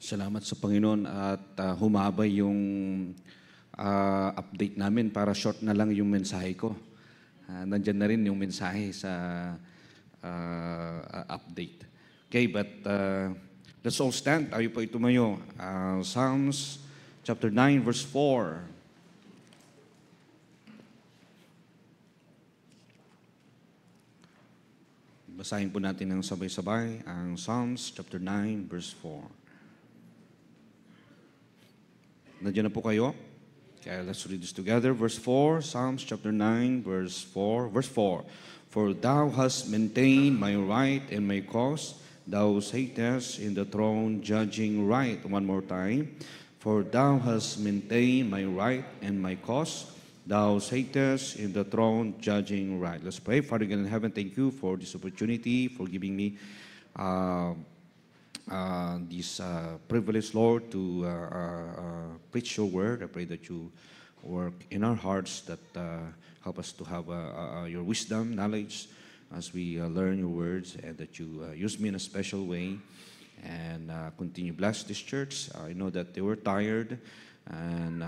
Salamat sa Panginoon at humabay yung update namin para short na lang yung mensahe ko. Nandyan na rin yung mensahe sa update. Okay, but let's all stand. Tayo po itumayo. Psalms chapter 9 verse 4. Basahin po natin ng sabay-sabay ang Psalms chapter 9 verse 4. Nandiyan na po kayo? Okay, let's read this together. Verse 4, Psalms chapter 9, verse 4. Verse 4, For thou hast maintained my right and my cause. Thou sittest in the throne judging right. One more time. For thou hast maintained my right and my cause. Thou sittest in the throne judging right. Let's pray. Father God in heaven, thank you for this opportunity, for giving me this privilege, Lord, to preach your word. I pray that you work in our hearts, that help us to have your wisdom, knowledge, as we learn your words, and that you use me in a special way and continue bless this church. I know that they were tired, and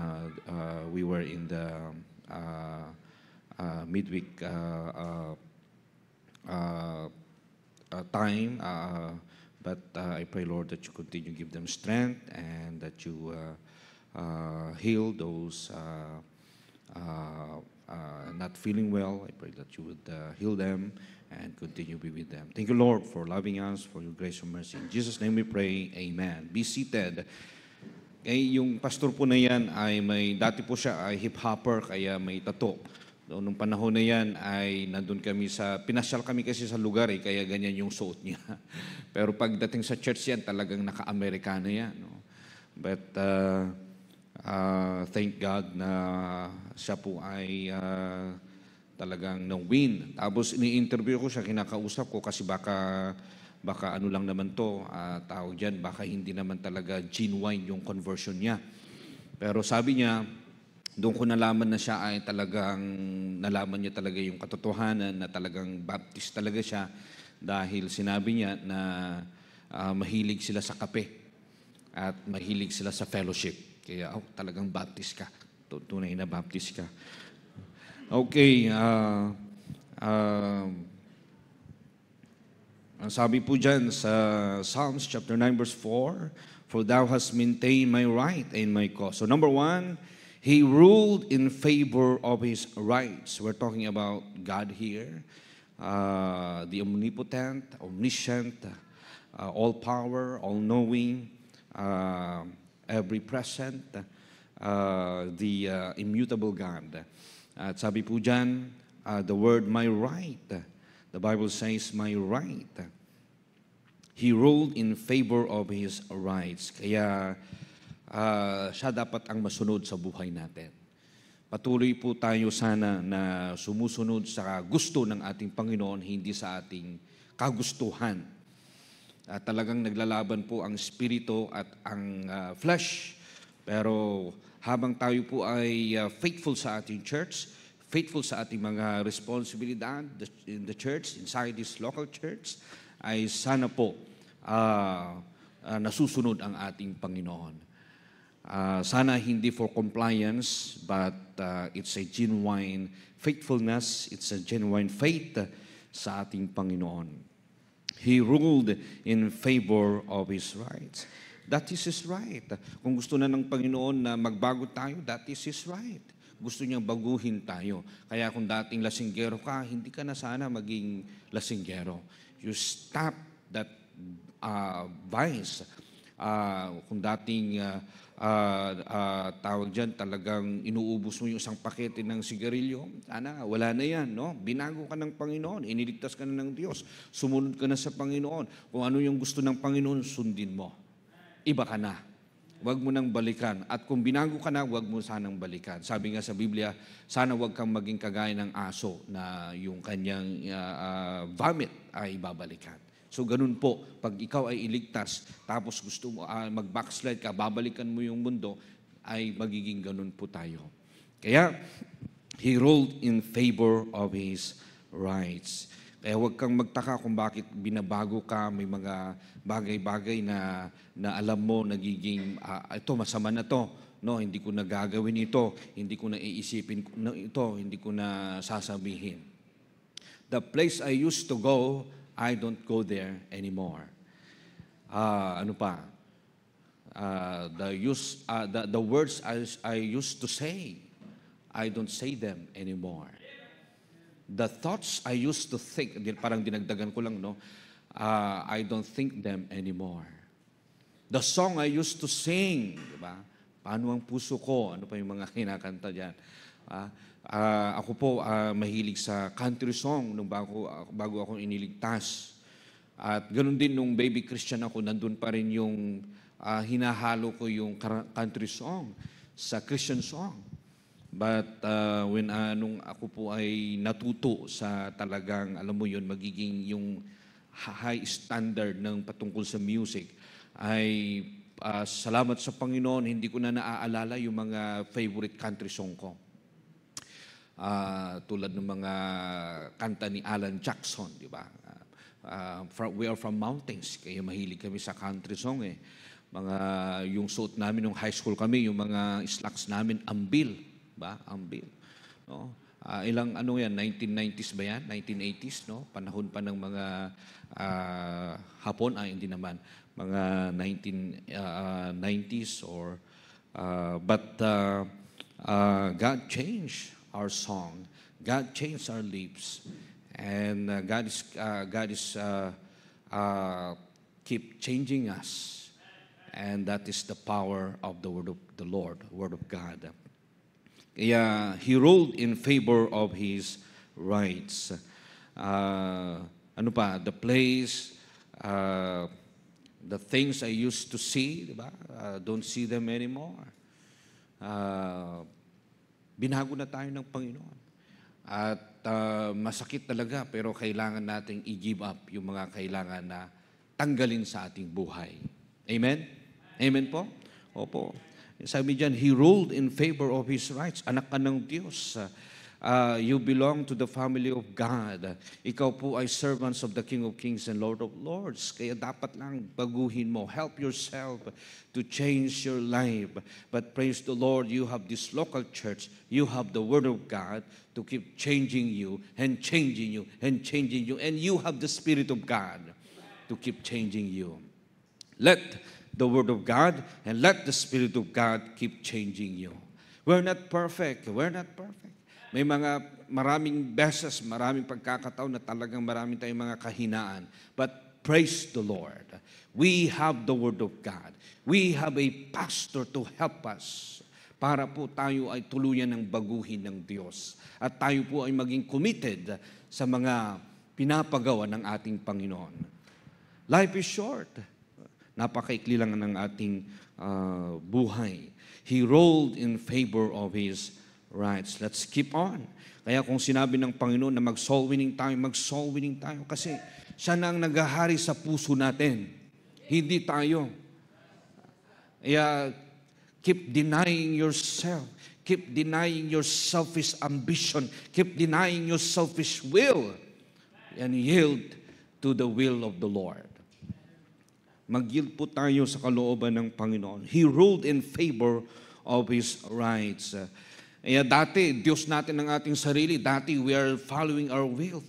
we were in the midweek time. But I pray, Lord, that you continue to give them strength and that you heal those not feeling well. I pray that you would heal them and continue to be with them. Thank you, Lord, for loving us, for your grace and mercy. In Jesus' name we pray, Amen. Be seated. Yung pastor po na yan ay dati po siya ay hip-hopper, kaya may tattoo. Noong panahon na yan ay nandun kami pinasyal kami kasi sa lugar kaya ganyan yung suot niya. Pero pagdating sa church yan, talagang naka-Amerikano yan. No? But thank God na siya po ay talagang na-win. Tapos ini-interview ko siya, kinakausap ko kasi baka ano lang naman to, tawag dyan, baka hindi naman talaga genuine yung conversion niya. Pero sabi niya, doon ko nalaman na siya ay nalaman niya talaga yung katotohanan na talagang Baptist talaga siya dahil sinabi niya na mahilig sila sa kape at mahilig sila sa fellowship. Kaya talagang Baptist ka. Tunay na Baptist ka. Okay. Ang sabi po dyan sa Psalms chapter 9 verse 4, For thou hast maintained my right and my cause. So number 1, He ruled in favor of His rights. We're talking about God here, the omnipotent, omniscient, all-power, all-knowing, every-present, the immutable God. At sabi po dyan, the word my right, the Bible says my right. He ruled in favor of His rights. Kaya siya dapat ang masunod sa buhay natin. Patuloy po tayo sana na sumusunod sa gusto ng ating Panginoon, hindi sa ating kagustuhan. Talagang naglalaban po ang spirito at ang flesh. Pero habang tayo po ay faithful sa ating church, faithful sa ating mga responsibilidad in the church, inside this local church, ay sana po nasusunod ang ating Panginoon. Sana hindi for compliance, but it's a genuine faithfulness, it's a genuine faith sa ating Panginoon. He ruled in favor of His rights. That is His right. Kung gusto na ng Panginoon na magbago tayo, that is His right. Gusto niyang baguhin tayo. Kaya kung dating lasinggero ka, hindi ka na sana maging lasinggero. You stop that vice. Kung dating tawag dyan, talagang inuubos mo yung isang pakete ng sigarilyo, wala na yan, no? Binago ka ng Panginoon, iniligtas ka na ng Diyos, sumunod ka na sa Panginoon. Kung ano yung gusto ng Panginoon, sundin mo. Iba ka na. Huwag mo nang balikan. At kung binago ka na, huwag mo sanang balikan. Sabi nga sa Biblia, sana huwag kang maging kagaya ng aso na yung kanyang vomit ay babalikan. So ganun po, pag ikaw ay iligtas, tapos gusto mo mag-backslide ka, babalikan mo yung mundo, ay magiging ganun po tayo. Kaya, He ruled in favor of His rights. Kaya huwag kang magtaka kung bakit binabago ka, may mga bagay-bagay na alam mo nagiging, ito masama na to, no, hindi ko na gagawin ito, hindi ko na iisipin ito, hindi ko na sasabihin. The place I used to go, I don't go there anymore. Ano pa? The words I used to say, I don't say them anymore. The thoughts I used to think, parang dinagdagan ko lang, no? I don't think them anymore. The song I used to sing, di ba? Paano ang puso ko? Ano pa yung mga kinakanta dyan? Ako po, mahilig sa country song nung bago ako iniligtas. At ganoon din nung baby Christian ako, nandun pa rin yung hinahalo ko yung country song sa Christian song. But nung ako po ay natuto sa talagang, alam mo yun, magiging yung high standard ng patungkol sa music, ay salamat sa Panginoon, hindi ko na naaalala yung mga favorite country song ko. Tulad ng mga kanta ni Alan Jackson, di ba? We are from mountains, kaya mahilig kami sa country song eh. Yung suot namin nung high school kami, yung mga slacks namin, ambil. Ba? Ambil. No? Ilang ano yan, 1990s ba yan? 1980s, no? Panahon pa ng mga Hapon, hindi naman. Mga 1990s or but God changed our song. God changed our lips. And God is keep changing us. And that is the power of the word of the Lord, word of God. Kaya he ruled in favor of his rights. Ano pa? The place, the things I used to see, di ba? Don't see them anymore. Binago na tayo ng Panginoon. At masakit talaga, pero kailangan nating i-give up yung mga kailangan na tanggalin sa ating buhay. Amen? Amen po? Opo. Sabi diyan, he ruled in favor of his rights. Anak ka ng Diyos. You belong to the family of God. Ikaw po ay servants of the King of Kings and Lord of Lords. Kaya dapat lang baguhin mo. Help yourself to change your life. But praise the Lord, you have this local church. You have the Word of God to keep changing you and changing you and changing you. And you have the Spirit of God to keep changing you. Let the Word of God and let the Spirit of God keep changing you. We're not perfect. We're not perfect. May maraming beses, maraming pagkakataon na talagang maraming tayong mga kahinaan. But praise the Lord. We have the Word of God. We have a pastor to help us para po tayo ay tuluyan ng baguhin ng Diyos. At tayo po ay maging committed sa mga pinapagawa ng ating Panginoon. Life is short. Napakaikli lang ng ating buhay. He ruled in favor of his rights. Let's keep on. Kaya kung sinabi ng Panginoon na mag-soul winning tayo kasi siya na ang naghahari sa puso natin. Hindi tayo. Kaya keep denying yourself. Keep denying your selfish ambition. Keep denying your selfish will. And yield to the will of the Lord. Mag-yield po tayo sa kalooban ng Panginoon. He ruled in favor of his rights. Dati, Diyos natin ang ating sarili. Dati, we are following our will,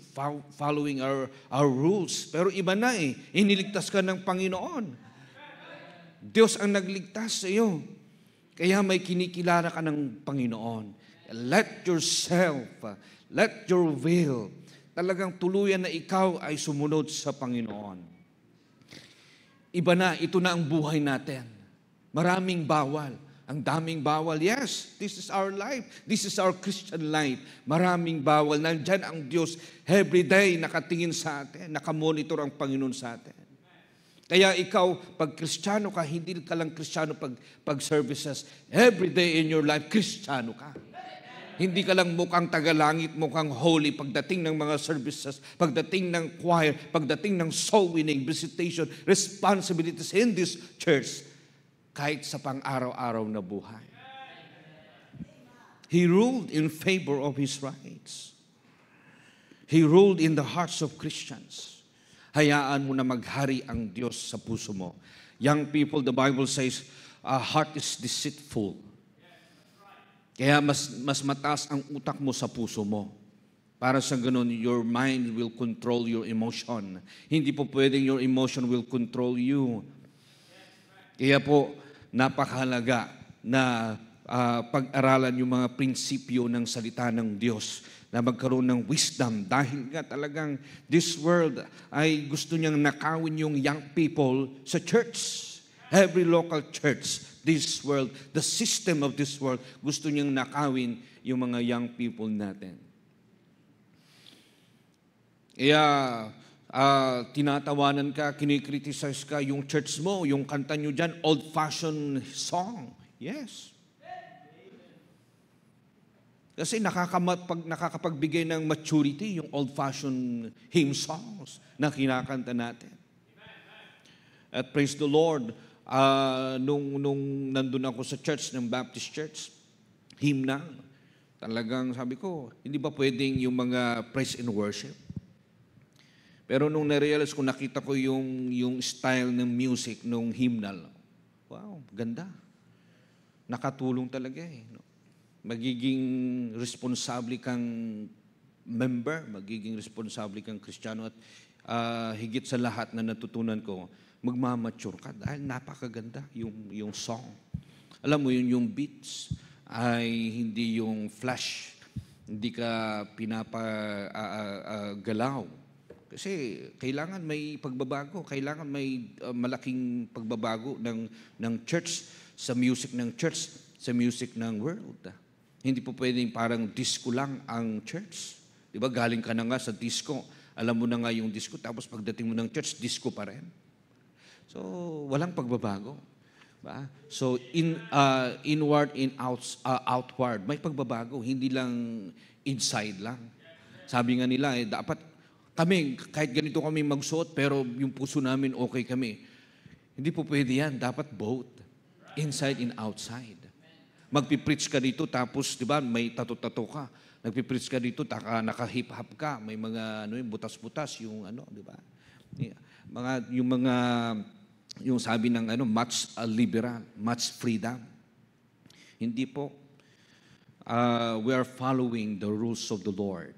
following our rules. Pero iba na eh. Iniligtas ka ng Panginoon. Diyos ang nagligtas sa iyo. Kaya may kinikilala ka ng Panginoon. Let yourself, let your will, talagang tuluyan na ikaw ay sumunod sa Panginoon. Iba na, ito na ang buhay natin. Maraming bawal. Ang daming bawal. Yes, this is our life. This is our Christian life. Maraming bawal. Nandyan ang Diyos everyday nakatingin sa atin. Nakamonitor ang Panginoon sa atin. Kaya ikaw, pag Kristiyano ka, hindi ka lang Kristiyano pag services. Everyday in your life, Kristiyano ka. Hindi ka lang mukhang tagalangit, mukhang holy pagdating ng mga services, pagdating ng choir, pagdating ng soul winning, visitation, responsibilities in this church, kahit sa pang-araw-araw na buhay. He ruled in favor of his rights. He ruled in the hearts of Christians. Hayaan mo na maghari ang Diyos sa puso mo. Young people, the Bible says, heart is deceitful. Kaya mas mataas ang utak mo sa puso mo. Para sa ganun, your mind will control your emotion. Hindi po pwedeng your emotion will control you. Kaya po, napakahalaga na pag-aralan yung mga prinsipyo ng salita ng Diyos, na magkaroon ng wisdom, dahil nga talagang this world ay gusto niyang nakawin yung young people sa church. Every local church, this world, the system of this world, gusto niyang nakawin yung mga young people natin. Kaya tinatawanan ka, kinikriticize ka, yung church mo, yung kanta nyo dyan, old-fashioned song. Yes. Kasi nakakapagbigay ng maturity yung old-fashioned hymn songs na kinakanta natin. At praise the Lord, nung nandun ako sa church, ng Baptist Church, hymnal, talagang sabi ko, hindi ba pwedeng yung mga praise and worship? Pero nung na-realize ko, nakita ko yung style ng music, nung hymnal, wow, ganda. Nakatulong talaga eh. Magiging responsable kang member, magiging responsable kang Kristiyano, at higit sa lahat na natutunan ko, magmamature ka dahil napakaganda yung song. Alam mo yung beats ay hindi yung flash, hindi ka pinapagalaw. Kasi kailangan may pagbabago, kailangan may malaking pagbabago ng church sa music ng church, sa music ng world. Hindi po pwedeng parang disco lang ang church. Di ba? Galing ka na nga sa disco. Alam mo na nga yung disco, tapos pagdating mo ng church, disco pa rin. So, walang pagbabago. Ba? So, inward, outward. May pagbabago, hindi lang inside lang. Sabi nga nila, dapat kami, kahit ganito kami magsuot, pero yung puso namin okay kami. Hindi po pwede yan. Dapat both. Inside and outside. Magpipreach ka dito, tapos, di ba, may tato-tato ka. Nagpipreach ka dito, naka-hip-hop ka. May mga, butas-butas, yung, di ba? Yung sabi ng, much liberal, much freedom. Hindi po. We are following the rules of the Lord.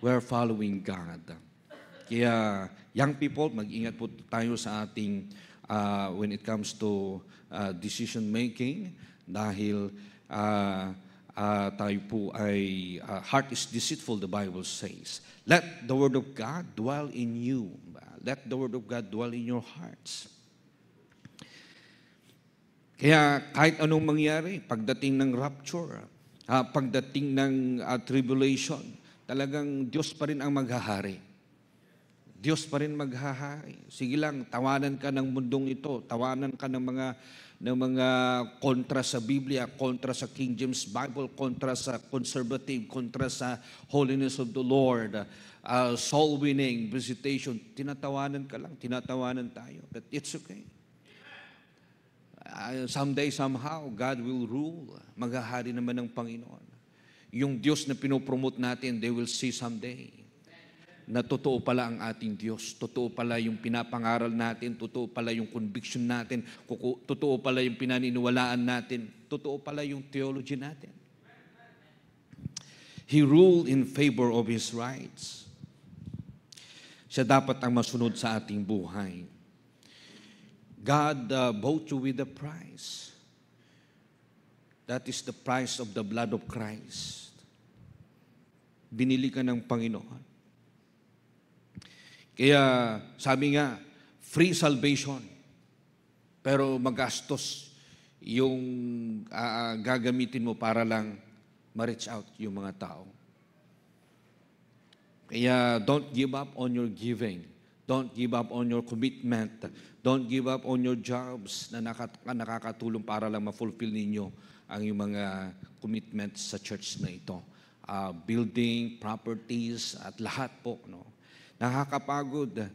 We are following God. Kaya, young people, mag-ingat po tayo sa ating, when it comes to decision-making, dahil tayo po ay, heart is deceitful, the Bible says. Let the Word of God dwell in you. Let the Word of God dwell in your hearts. Kaya kahit anong mangyari, pagdating ng rapture, pagdating ng tribulation, talagang Diyos pa rin ang maghahari. Diyos pa rin maghahari. Sige lang, tawanan ka ng mundong ito, tawanan ka ng mga kontra sa Biblia, kontra sa King James Bible, kontra sa conservative, kontra sa holiness of the Lord, soul winning, visitation. Tinatawanan ka lang, tinatawanan tayo. But it's okay. Someday, somehow, God will rule. Maghahari naman ng Panginoon. Yung Diyos na pinopromote natin, they will see someday na totoo pala ang ating Diyos, totoo pala yung pinapangaral natin, totoo pala yung conviction natin, totoo pala yung pinaniniwalaan natin, totoo pala yung theology natin. He ruled in favor of His rights. Siya dapat ang masunod sa ating buhay. God bought you with a price. That is the price of the blood of Christ. Binili ka ng Panginoon. Kaya sabi nga, free salvation, pero magastos yung gagamitin mo para lang ma-reach out yung mga tao. Kaya don't give up on your giving. Don't give up on your commitment. Don't give up on your jobs na nakakatulong para lang ma-fulfill ninyo ang yung mga commitments sa church na ito. Building, properties, at lahat po, no? Nakakapagod.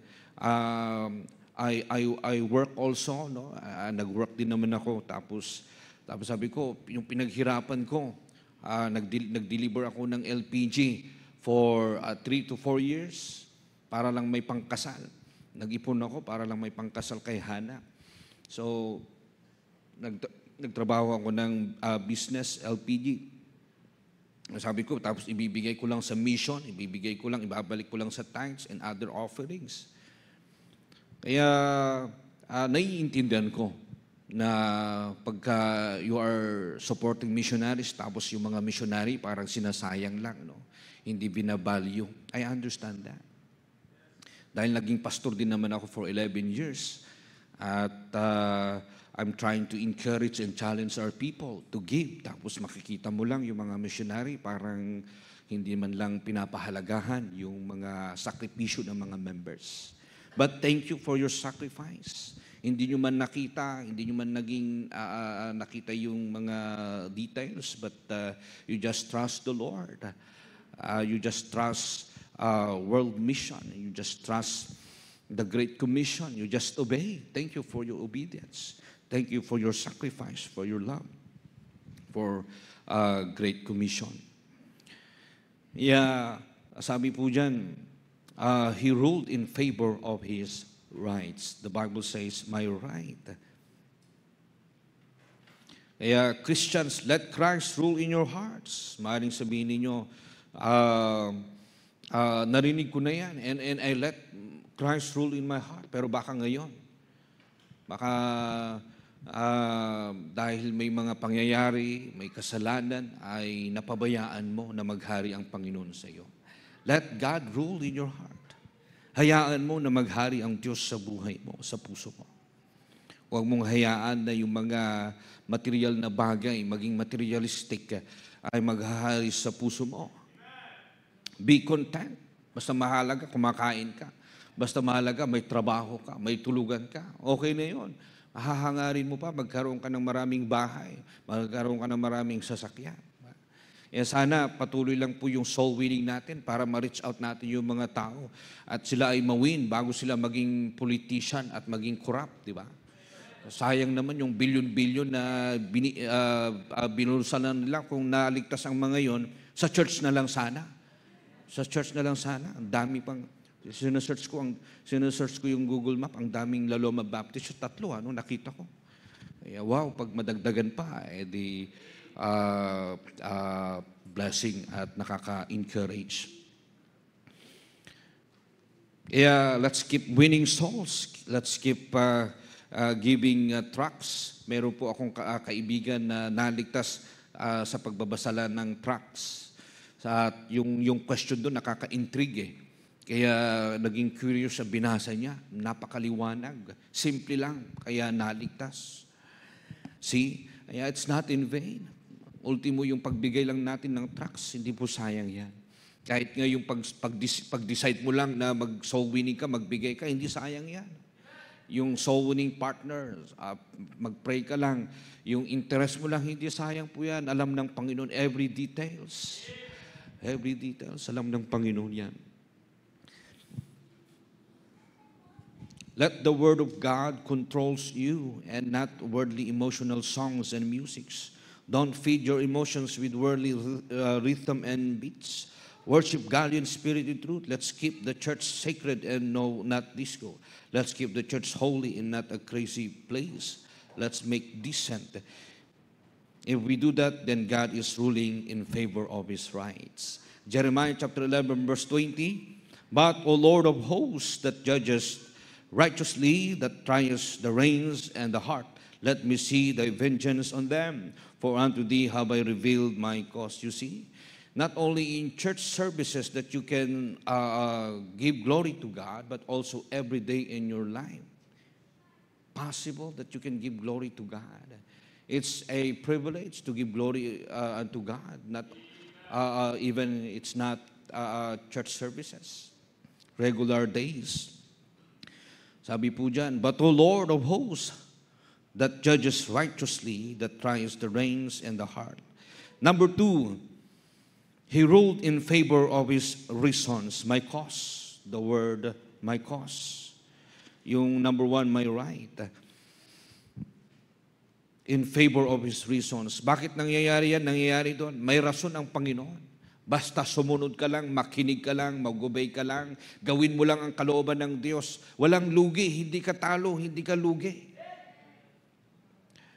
I work also, no? Nag-work din naman ako. Tapos sabi ko, yung pinaghirapan ko, nag-deliver ako ng LPG for 3 to 4 years para lang may pangkasal. Nag-ipon ako para lang may pangkasal kay Hana. So, nagtrabaho ako ng business, LPG. Sabi ko, tapos ibibigay ko lang sa mission, ibabalik ko lang sa tithes and other offerings. Kaya, naiintindihan ko na pagka you are supporting missionaries, tapos yung mga missionary parang sinasayang lang, no? Hindi binavalue. I understand that. Dahil naging pastor din naman ako for 11 years. At I'm trying to encourage and challenge our people to give. Tapos makikita mo lang yung mga missionary, parang hindi man lang pinapahalagahan yung mga sakripisyo ng mga members. But thank you for your sacrifice. Hindi nyo man nakita, hindi nyo man naging nakita yung mga details, but you just trust the Lord. You just trust world mission. You just trust the Great Commission. You just obey. Thank you for your obedience. Thank you for your sacrifice, for your love, for Great Commission. Yeah, sabi po dyan, he ruled in favor of his rights. The Bible says, my right. Kaya Christians, let Christ rule in your hearts. Maaaring sabihin ninyo, narinig ko na yan, and I let Christ rule in my heart. Pero baka ngayon, baka dahil may mga pangyayari, may kasalanan, ay napabayaan mo na maghari ang Panginoon sa iyo. Let God rule in your heart. Hayaan mo na maghari ang Diyos sa buhay mo, sa puso mo. Huwag mong hayaan na yung mga material na bagay, maging materialistic, ay maghahari sa puso mo. Be content. Basta mahalaga, kumakain ka. Basta mahalaga, may trabaho ka, may tulugan ka. Okay na yun. Hahangarin mo pa, magkaroon ka ng maraming bahay, magkaroon ka ng maraming sasakyan. Sana patuloy lang po yung soul winning natin para ma-reach out natin yung mga tao at sila ay ma-win bago sila maging politician at maging corrupt, di ba? Sayang naman yung bilyon-bilyon na binulsanan nila kung naligtas ang mga yon sa church na lang sana. Sa church na lang sana. Ang dami pang, sinesearch ko yung Google Map, ang daming Laloma Baptist, 3, nakita ko. Kaya wow, pag madagdagan pa, edi blessing at nakaka-encourage. Kaya let's keep winning souls. Let's keep giving tracts. Meron po akong kaibigan na naligtas sa pagbabasalan ng tracts. Yung question doon nakaka-intrigue. Kaya naging curious sa binasa niya. Napakaliwanag. Simple lang. Kaya naligtas. See? Kaya it's not in vain. Ultimo yung pagbigay lang natin ng tracts, hindi po sayang yan. Kahit nga yung pag-decide mo lang na mag-soul winning ka, magbigay ka, hindi sayang yan. Yung soul winning partner, mag-pray ka lang. Yung interest mo lang, hindi sayang po yan. Alam ng Panginoon every details. Every details, alam ng Panginoon yan. Let the Word of God controls you and not worldly emotional songs and musics. Don't feed your emotions with worldly rhythm and beats. Worship God in spirit and truth. Let's keep the church sacred and no, not disco. Let's keep the church holy and not a crazy place. Let's make decent. If we do that, then God is ruling in favor of His rights. Jeremiah chapter 11, verse 20. But, O Lord of hosts, that judges righteously, that triest the reins and the heart, let me see thy vengeance on them, for unto thee have I revealed my cause. You see, not only in church services that you can give glory to God, but also every day in your life. Possible that you can give glory to God. It's a privilege to give glory unto God. Not even it's not church services, regular days. Sabi po dyan, but O Lord of hosts, that judges righteously, that tries the reins and the heart. Number 2, He ruled in favor of His reasons. My cause, the word, my cause. Yung number 1, my right. In favor of His reasons. Bakit nangyayari yan? Nangyayari doon. May rason ang Panginoon. Basta sumunod ka lang, makinig ka lang, mag-obey ka lang, gawin mo lang ang kalooban ng Diyos. Walang lugi, hindi ka talo, hindi ka lugi.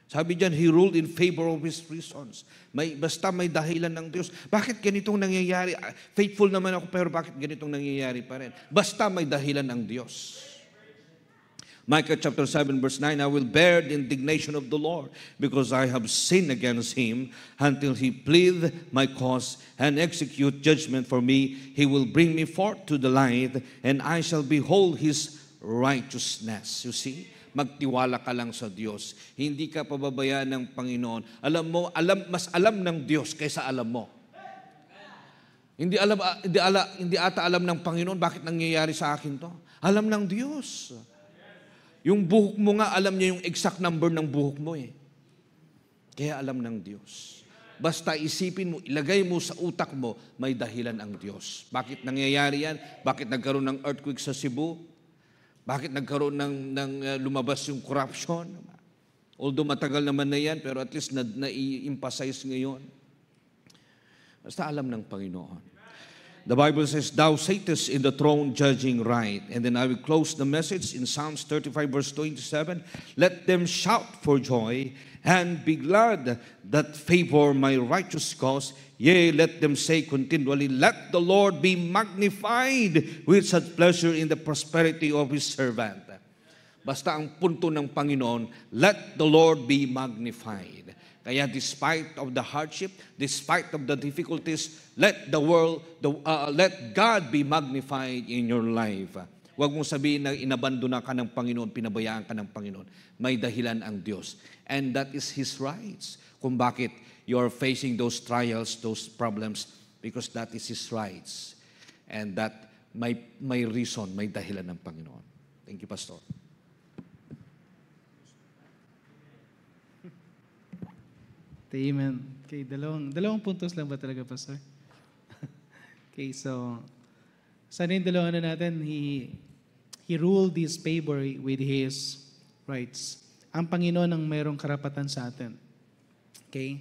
Sabi diyan, He ruled in favor of His reasons. Basta may dahilan ng Diyos. Bakit ganitong nangyayari? Faithful naman ako, pero bakit ganitong nangyayari pa rin? Basta may dahilan ng Diyos. Micah chapter 7 verse 9, I will bear the indignation of the Lord because I have sinned against Him until He plead my cause and execute judgment for me. He will bring me forth to the light and I shall behold His righteousness. You see? Magtiwala ka lang sa Diyos. Hindi ka pababayaan ng Panginoon. Alam mo, mas alam ng Diyos kaysa alam mo. Hindi ata alam ng Panginoon bakit nangyayari sa akin to. Alam ng Diyos. Yung buhok mo nga, alam niya yung exact number ng buhok mo eh. Kaya alam ng Diyos. Basta isipin mo, ilagay mo sa utak mo, may dahilan ang Diyos. Bakit nangyayari yan? Bakit nagkaroon ng earthquake sa Cebu? Bakit nagkaroon ng lumabas yung corruption? Although matagal naman na yan, pero at least na-emphasize ngayon. Basta alam ng Panginoon. The Bible says, Thou sittest in the throne judging right. And then I will close the message in Psalms 35 verse 27. Let them shout for joy and be glad that favor my righteous cause. Yea, let them say continually, Let the Lord be magnified with such pleasure in the prosperity of His servant. Basta ang punto ng Panginoon, let the Lord be magnified. Kaya despite of the hardship, despite of the difficulties, let God be magnified in your life. Huwag mong sabihin na inabandona ka ng Panginoon, pinabayaan ka ng Panginoon. May dahilan ang Diyos. And that is His rights. Kung bakit you are facing those trials, those problems, because that is His rights. And that may reason, may dahilan ng Panginoon. Thank you, Pastor. Amen. Okay, dalawang puntos lang ba talaga, Pastor? Okay, so sana yung dalawa na natin, He ruled this favor with His rights. Ang Panginoon ang mayroong karapatan sa atin. Okay?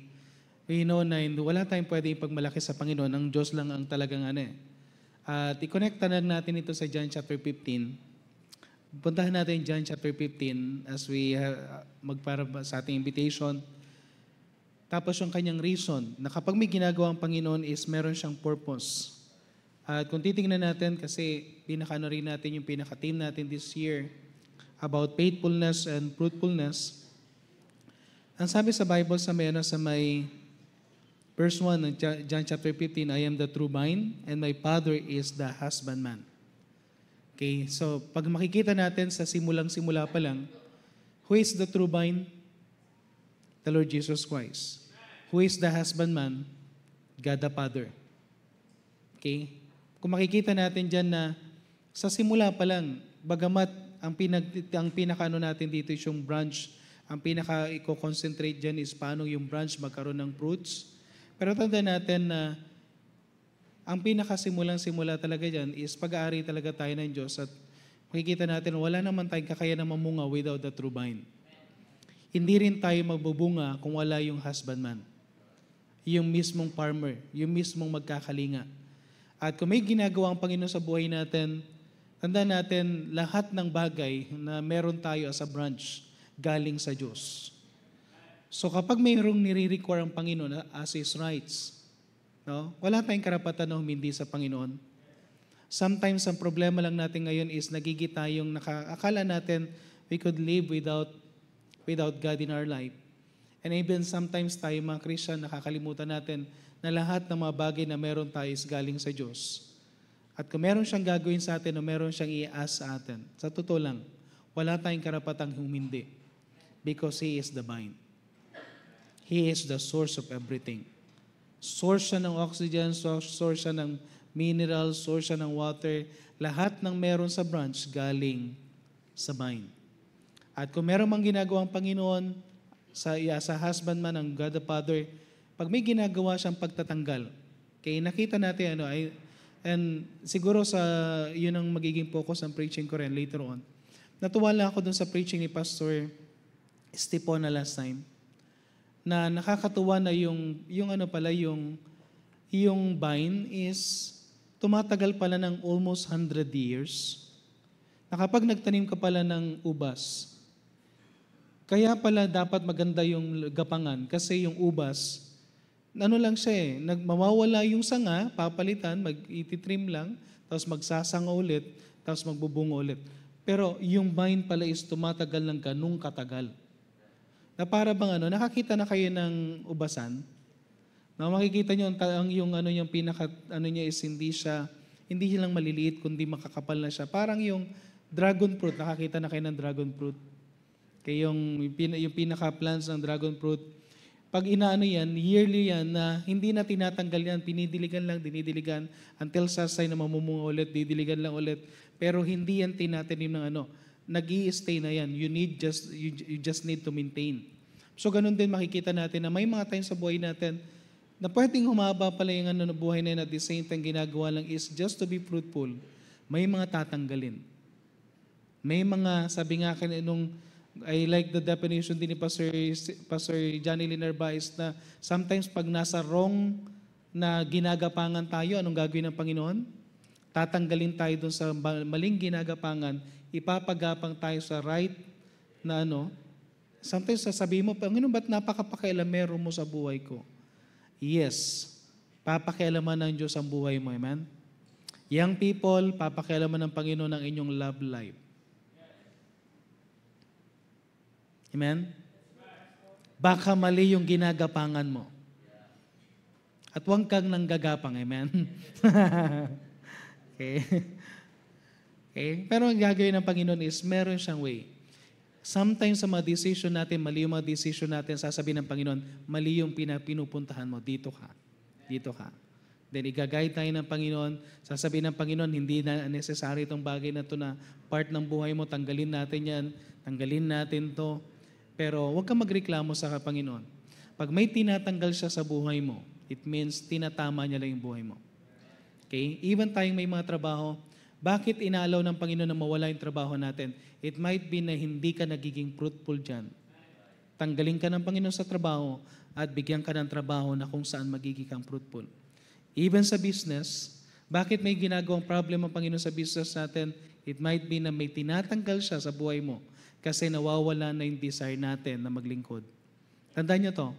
We know na wala tayong pwede ipagmalaki sa Panginoon. Ang Diyos lang ang talagang At i-connecta na natin ito sa John chapter 15. Puntahan natin John chapter 15 as we magpara sa ating invitation. Tapos yung kanyang reason na kapag may ginagawa ang Panginoon is meron siyang purpose. At kung titingnan natin, kasi pinaka-ano rin natin yung pinaka-theme natin this year about faithfulness and fruitfulness. Ang sabi sa Bible sa may verse 1 ng John chapter 15, I am the true vine and my Father is the husbandman. Okay, so pag makikita natin sa simulang-simula pa lang, who is the true vine? The Lord Jesus Christ. Who is the husbandman? God the Father. Okay? Kung makikita natin dyan na sa simula pa lang, bagamat ang pinaka-ano natin dito is yung branch, ang pinaka-i-concentrate dyan is paano yung branch magkaroon ng fruits. Pero tandaan natin na ang pinaka-simulang-simula talaga dyan is pag-aari talaga tayo ng Diyos at makikita natin wala naman tayong kakayanan mamunga without the true vine. Hindi rin tayo magbubunga kung wala yung husbandman. Yung mismong farmer, yung mismong magkakalinga. At kung may ginagawa ang Panginoon sa buhay natin, tandaan natin lahat ng bagay na meron tayo as a branch galing sa Diyos. So kapag mayroong nire-require ang Panginoon as His rights, no? Wala tayong karapatan na humindi sa Panginoon. Sometimes ang problema lang natin ngayon is nagigit tayong akala natin we could live without God in our life. And even sometimes tayo mga Christian, nakakalimutan natin na lahat ng mga bagay na meron tayo is galing sa Diyos. At kung meron siyang gagawin sa atin o meron siyang i-ask sa atin, sa totoo lang, wala tayong karapatang humindi because He is the vine. He is the source of everything. Source siya ng oxygen, source siya ng minerals, source siya ng water. Lahat ng meron sa branch galing sa vine. At kung meron mang ginagawa ang Panginoon sa husbandman ng God the Father, pag may ginagawa siyang pagtatanggal, kaya nakita natin and siguro yun ang magiging focus ng preaching ko rin later on. Natuwa lang ako dun sa preaching ni Pastor Stepon na last time, na nakakatuwa na yung yung vine is tumatagal pala ng almost 100 years. Na kapag nagtanim ka pala ng ubas, kaya pala dapat maganda yung gapangan kasi yung ubas, ano lang siya eh, mawawala yung sanga, papalitan, mag-ititrim lang, tapos magsasanga ulit, tapos magbubunga ulit. Pero yung vine pala is tumatagal ng ganung katagal. Na para bang nakakita na kayo ng ubasan? Na makikita nyo yung pinaka niya is hindi lang maliliit kundi makakapal na siya. Parang yung dragon fruit, nakakita na kayo ng dragon fruit. Kaya yung pinaka-plants ng dragon fruit, pag inaano yan, yearly yan na hindi na tinatanggal yan, dinidiligan until sa sign na mamumunga ulit, didiligan lang ulit. Pero hindi yan tinatanim ng nag-i-stay na yan. You just need to maintain. So ganun din makikita natin na may mga time sa buhay natin na pwedeng humaba pala yung buhay na yun at the same time ginagawa lang is just to be fruitful. May mga tatanggalin. May mga, sabi nga nung I like the definition din ni Pastor Johnny Linarbais na sometimes pag nasa wrong na ginagapangan tayo, anong gagawin ng Panginoon? Tatanggalin tayo dun sa maling ginagapangan, ipapagapang tayo sa right na Sometimes sasabihin mo, Panginoon, ba't napakapakialamero mo sa buhay ko? Yes, papakialaman ng Diyos ang buhay mo, amen? Young people, papakialaman ng Panginoon ang inyong love life. Amen? Baka mali yung ginagapangan mo. At huwag kang nanggagapang. Amen? Okay. Pero ang gagawin ng Panginoon is meron siyang way. Sometimes sa mga decision natin, mali yung mga decision natin, sasabihin ng Panginoon, mali yung pinupuntahan mo. Dito ka. Dito ka. Then i-guide tayo ng Panginoon. Sasabihin ng Panginoon, hindi na necessary itong bagay na ito na part ng buhay mo. Tanggalin natin yan. Tanggalin natin to. Pero huwag kang magreklamo sa Panginoon. Pag may tinatanggal siya sa buhay mo, it means tinatama niya lang yung buhay mo. Okay? Even tayong may mga trabaho, bakit inaalaw ng Panginoon na mawala yung trabaho natin? It might be na hindi ka nagiging fruitful dyan. Tanggalin ka ng Panginoon sa trabaho at bigyan ka ng trabaho na kung saan magiging kang fruitful. Even sa business, bakit may ginagawang problem ang Panginoon sa business natin? It might be na may tinatanggal siya sa buhay mo kasi nawawala na yung desire natin na maglingkod. Tandaan niyo to.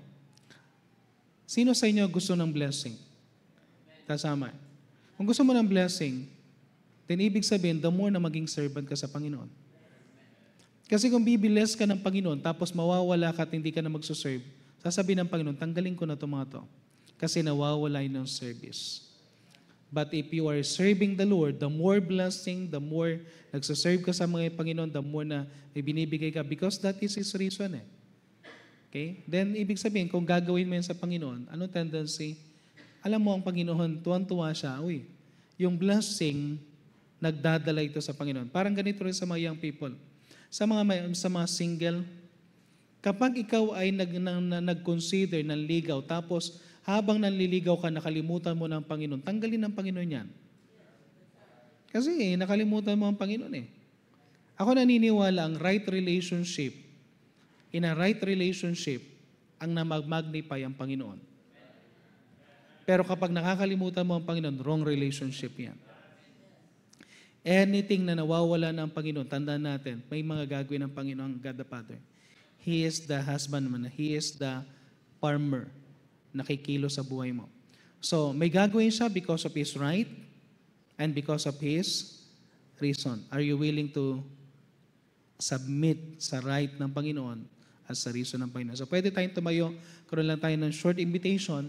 Sino sa inyo gusto ng blessing? Kasama. Kung gusto mo ng blessing, then ibig sabihin, the more na maging servant ka sa Panginoon. Kasi kung bibiles ka ng Panginoon, tapos mawawala ka at hindi ka na magsuserve, sasabihin ng Panginoon, tanggalin ko na ito mga to. Kasi nawawala yun ng service. But if you are serving the Lord, the more blessing, the more nagsaserve ka sa mga Panginoon, the more na may binibigay ka because that is His reason eh. Okay? Then, ibig sabihin, kung gagawin mo yan sa Panginoon, anong tendency? Alam mo, ang Panginoon, tuwan-tuwa siya. Yung blessing, nagdadala ito sa Panginoon. Parang ganito rin sa mga young people. Sa mga single, kapag ikaw ay nag-consider ng ligaw, tapos habang nanliligaw ka, nakalimutan mo ng Panginoon, tanggalin ng Panginoon yan. Kasi nakalimutan mo ang Panginoon eh. Ako naniniwala ang right relationship, in a right relationship, ang namag-magnify ang Panginoon. Pero kapag nakakalimutan mo ang Panginoon, wrong relationship yan. Anything na nawawala ng Panginoon, tandaan natin, may mga gagawin ng Panginoon, God the Father. He is the husbandman. He is the farmer. Nakikilo sa buhay mo. So, may gagawin siya because of His right and because of His reason. Are you willing to submit sa right ng Panginoon at sa reason ng Panginoon? So, pwede tayong tumayo, karoon lang tayo ng short invitation